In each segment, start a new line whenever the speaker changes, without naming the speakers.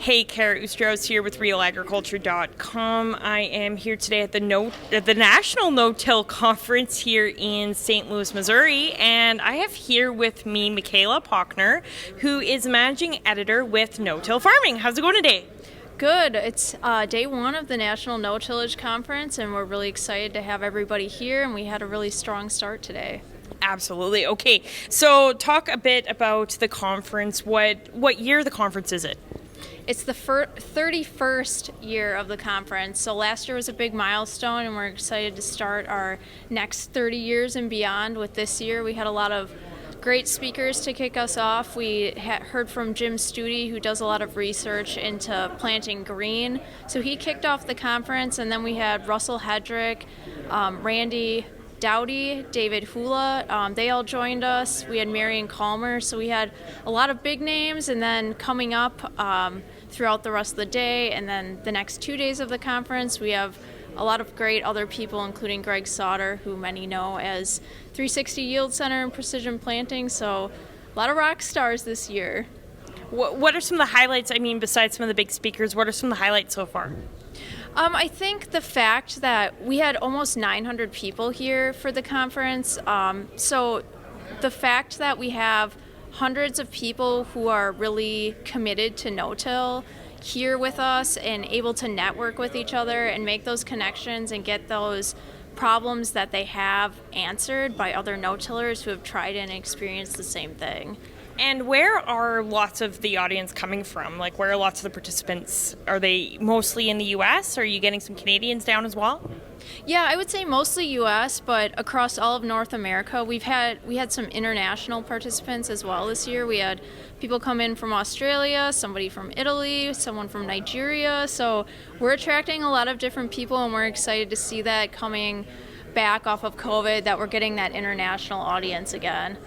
Hey, Kara Ustros here with RealAgriculture.com. I am here today at the National No-Till Conference here in St. Louis, Missouri, and I have here with me Michaela Paukner, who is managing editor with No-Till Farming. How's it going today?
Good. It's day one of the National No-Tillage Conference, and we're really excited to have everybody here, and we had a really strong start today.
Absolutely. Okay, so talk a bit about the conference. What year the conference is it?
It's the 31st year of the conference. So last year was a big milestone, and we're excited to start our next 30 years and beyond with this year. We had a lot of great speakers to kick us off. We heard from Jim Studi, who does a lot of research into planting green. So he kicked off the conference, and then we had Russell Hedrick, Randy Dowdy, David Hula, they all joined us. We had Marion Calmer, so we had a lot of big names, and then coming up throughout the rest of the day, and then the next 2 days of the conference, we have a lot of great other people, including Greg Sauter, who many know as 360 Yield Center and Precision Planting, so a lot of rock stars this year.
What are some of the highlights, besides some of the big speakers, what are some of the highlights so far?
I think the fact that we had almost 900 people here for the conference, so the fact that we have hundreds of people who are really committed to no-till here with us and able to network with each other and make those connections and get those problems that they have answered by other no-tillers who have tried and experienced the same thing.
And where are lots of the audience coming from? Like, where are lots of the participants? Are they mostly in the U.S.? Are you getting some Canadians down as well?
Yeah, I would say mostly U.S., but across all of North America, we had some international participants as well this year. We had people come in from Australia, somebody from Italy, someone from Nigeria. So we're attracting a lot of different people, and we're excited to see that coming back off of COVID, that we're getting that international audience again.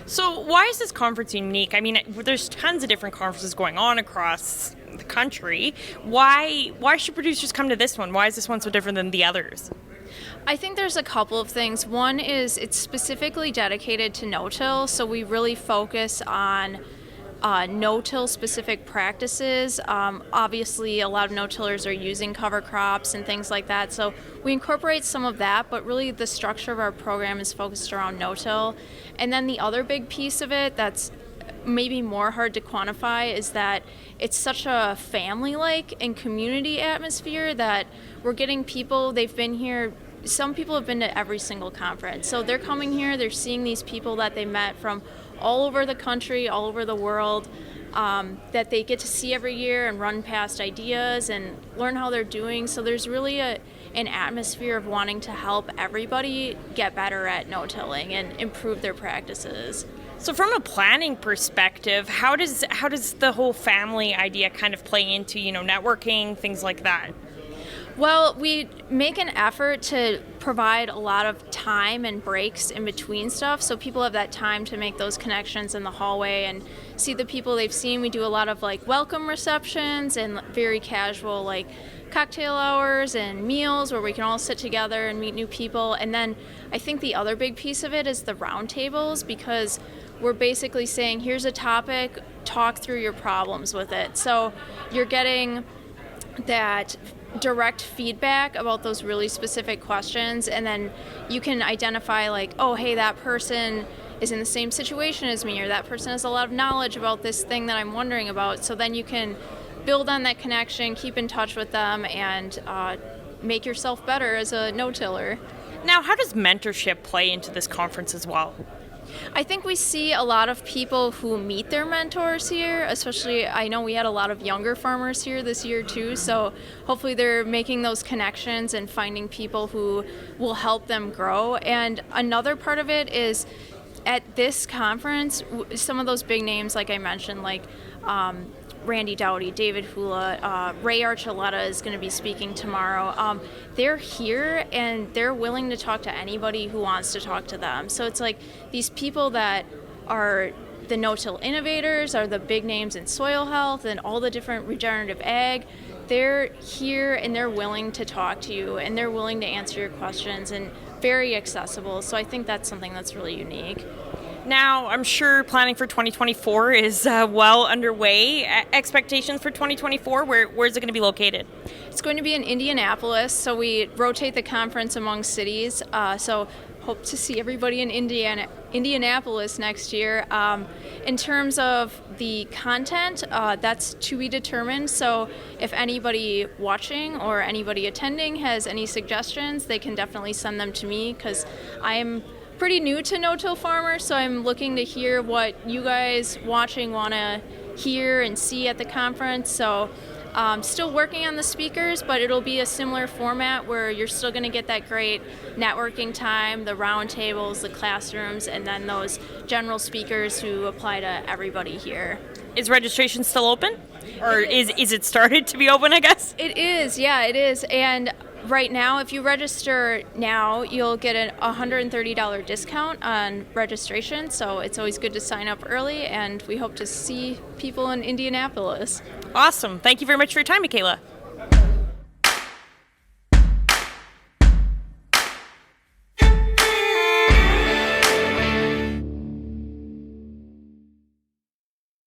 So why is this conference unique? There's tons of different conferences going on across the country. Why should producers come to this one? Why is this one so different than the others?
I think there's a couple of things. One is it's specifically dedicated to no-till, so we really focus on no-till specific practices. Obviously, a lot of no-tillers are using cover crops and things like that, so we incorporate some of that, but really the structure of our program is focused around no-till. And then the other big piece of it that's maybe more hard to quantify is that it's such a family-like and community atmosphere that we're getting people, they've been here, some people have been to every single conference. So they're coming here, they're seeing these people that they met from all over the country, all over the world, that they get to see every year and run past ideas and learn how they're doing. So there's really an atmosphere of wanting to help everybody get better at no-tilling and improve their practices.
So from a planning perspective, how does the whole family idea kind of play into, networking, things like that?
Well, we make an effort to provide a lot of time and breaks in between stuff, so people have that time to make those connections in the hallway and see the people they've seen. We do a lot of welcome receptions and very casual cocktail hours and meals where we can all sit together and meet new people. And then I think the other big piece of it is the roundtables, because we're basically saying, here's a topic, talk through your problems with it. So you're getting that direct feedback about those really specific questions, and then you can identify oh, hey, that person is in the same situation as me, or that person has a lot of knowledge about this thing that I'm wondering about. So then you can build on that connection, keep in touch with them, and make yourself better as a no-tiller.
Now, how does mentorship play into this conference as well?
I think we see a lot of people who meet their mentors here, especially I know we had a lot of younger farmers here this year too, so hopefully they're making those connections and finding people who will help them grow. And another part of it is at this conference, some of those big names like I mentioned, Randy Dowdy, David Hula, Ray Archuleta is going to be speaking tomorrow. They're here and they're willing to talk to anybody who wants to talk to them. So it's these people that are the no-till innovators, are the big names in soil health and all the different regenerative ag. They're here and they're willing to talk to you and they're willing to answer your questions and very accessible. So I think that's something that's really unique.
Now, I'm sure planning for 2024 is well underway. Expectations for 2024, where's it going to be located?
It's going to be in Indianapolis, so we rotate the conference among cities. So hope to see everybody in Indianapolis next year. In terms of the content, that's to be determined. So if anybody watching or anybody attending has any suggestions, they can definitely send them to me, because I'm pretty new to no-till farmers, so I'm looking to hear what you guys watching want to hear and see at the conference. So still working on the speakers, but it'll be a similar format where you're still going to get that great networking time, the round tables, the classrooms, and then those general speakers who apply to everybody here.
Is registration still open? Or is it started to be open, I guess?
It is, yeah, it is. And right now, if you register now, you'll get a $130 discount on registration, so it's always good to sign up early, and we hope to see people in Indianapolis.
Awesome. Thank you very much for your time, Michaela.